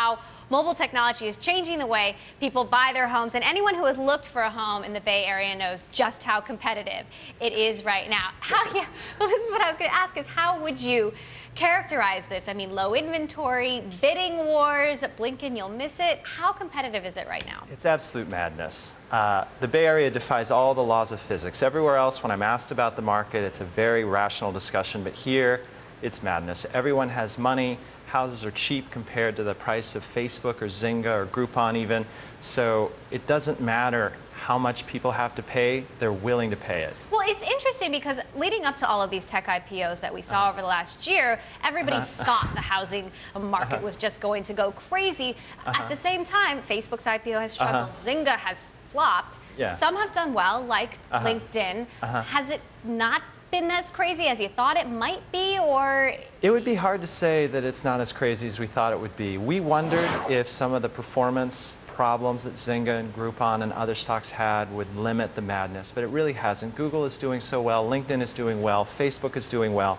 how mobile technology is changing the way people buy their homes. And anyone who has looked for a home in the Bay Area knows just how competitive it is right now. Well, this is what I was going to ask, is how would you characterize this? I mean, low inventory, bidding wars, blink and you'll miss it. How competitive is it right now? It's absolute madness. The Bay Area defies all the laws of physics. Everywhere else, when I'm asked about the market, it's a very rational discussion, but here, it's madness. Everyone has money. Houses are cheap compared to the price of Facebook or Zynga or Groupon even. So it doesn't matter how much people have to pay, they're willing to pay it. Well, it's interesting because leading up to all of these tech IPOs that we saw over the last year, everybody thought the housing market was just going to go crazy. At the same time, Facebook's IPO has struggled, Zynga has flopped. Some have done well, like LinkedIn. Has it not been as crazy as you thought it might be, or? It would be hard to say that it's not as crazy as we thought it would be. We wondered if some of the performance problems that Zynga and Groupon and other stocks had would limit the madness, but it really hasn't. Google is doing so well, LinkedIn is doing well, Facebook is doing well.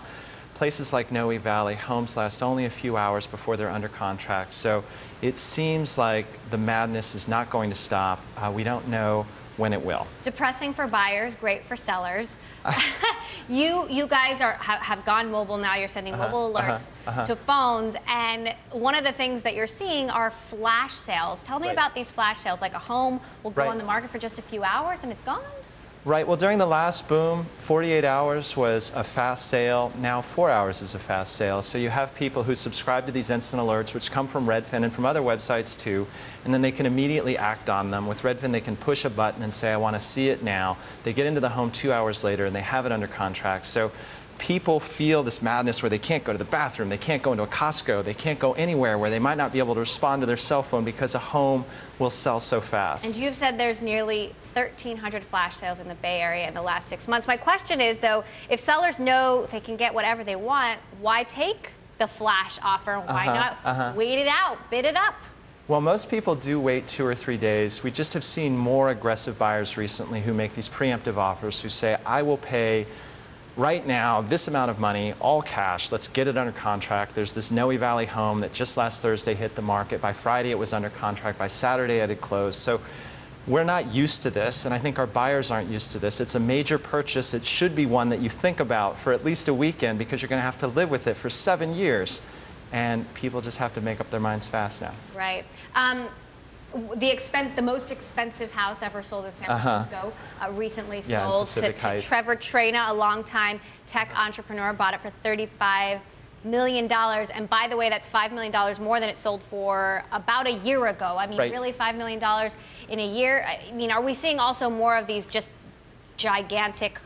Places like Noe Valley, homes last only a few hours before they're under contract. So it seems like the madness is not going to stop. We don't know when it will. Depressing for buyers, great for sellers. You guys have gone mobile now. You're sending mobile alerts to phones, and one of the things that you're seeing are flash sales. Tell me about these flash sales. Like a home will go on the market for just a few hours and it's gone? Right. Well, during the last boom, 48 hours was a fast sale. Now 4 hours is a fast sale. So you have people who subscribe to these instant alerts, which come from Redfin and from other websites too, and then they can immediately act on them. With Redfin, they can push a button and say, I want to see it now. They get into the home 2 hours later and they have it under contract. So people feel this madness where they can't go to the bathroom, they can't go into a Costco, they can't go anywhere where they might not be able to respond to their cell phone because a home will sell so fast. And you've said there's nearly 1,300 flash sales in the Bay Area in the last 6 months. My question is, though, if sellers know they can get whatever they want, why take the flash offer? Why not wait it out, bid it up? Well, most people do wait 2 or 3 days. We just have seen more aggressive buyers recently who make these preemptive offers, who say, I will pay right now this amount of money, all cash, let's get it under contract. There's this Noe Valley home that just last Thursday hit the market. By Friday it was under contract, by Saturday it had closed. So we're not used to this, and I think our buyers aren't used to this. It's a major purchase. It should be one that you think about for at least a weekend because you're going to have to live with it for 7 years. And people just have to make up their minds fast now. Right. The most expensive house ever sold in San Francisco recently sold to Trevor Traina, a longtime tech entrepreneur, bought it for $35 million. And by the way, that's $5 million more than it sold for about a year ago. I mean, really $5 million in a year? I mean, are we seeing also more of these just gigantic,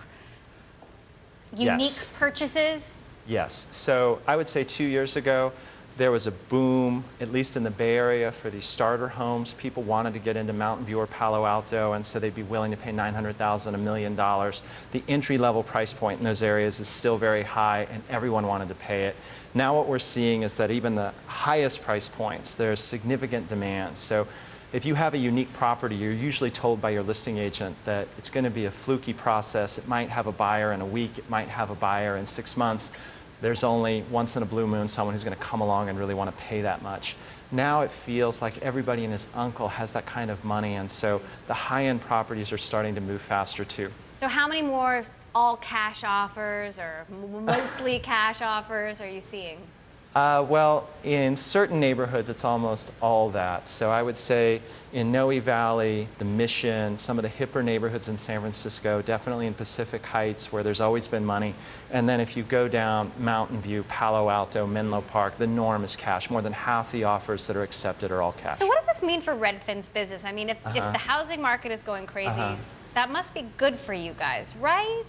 unique purchases? Yes. So I would say 2 years ago, there was a boom, at least in the Bay Area, for these starter homes. People wanted to get into Mountain View or Palo Alto, and so they'd be willing to pay $900,000, $1 million. The entry-level price point in those areas is still very high, and everyone wanted to pay it. Now what we're seeing is that even the highest price points, there's significant demand. So if you have a unique property, you're usually told by your listing agent that it's going to be a fluky process. It might have a buyer in a week. It might have a buyer in 6 months. There's only once in a blue moon someone who's going to come along and really want to pay that much. Now it feels like everybody and his uncle has that kind of money, and so the high-end properties are starting to move faster too. So how many more all-cash offers or mostly cash offers are you seeing? Well, in certain neighborhoods, it's almost all that. So I would say in Noe Valley, the Mission, some of the hipper neighborhoods in San Francisco, definitely in Pacific Heights, where there's always been money. And then if you go down Mountain View, Palo Alto, Menlo Park, the norm is cash. More than half the offers that are accepted are all cash. So what does this mean for Redfin's business? I mean, if the housing market is going crazy, that must be good for you guys, right?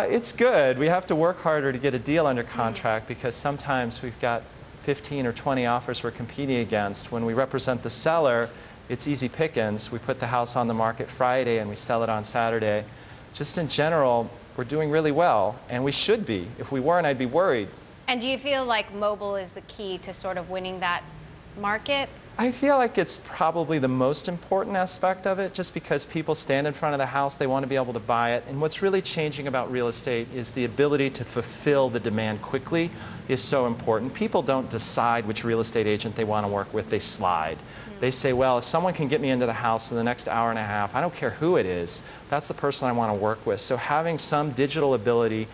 It's good. We have to work harder to get a deal under contract because sometimes we've got 15 or 20 offers we're competing against. When we represent the seller, it's easy pickings. We put the house on the market Friday and we sell it on Saturday. Just in general, we're doing really well, and we should be. If we weren't, I'd be worried. And do you feel like mobile is the key to sort of winning that market? I feel like it's probably the most important aspect of it, just because people stand in front of the house, they want to be able to buy it. And what's really changing about real estate is the ability to fulfill the demand quickly is so important. People don't decide which real estate agent they want to work with, they slide. They say, well, if someone can get me into the house in the next hour and a half, I don't care who it is, that's the person I want to work with. So having some digital ability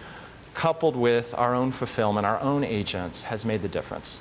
coupled with our own fulfillment, our own agents, has made the difference.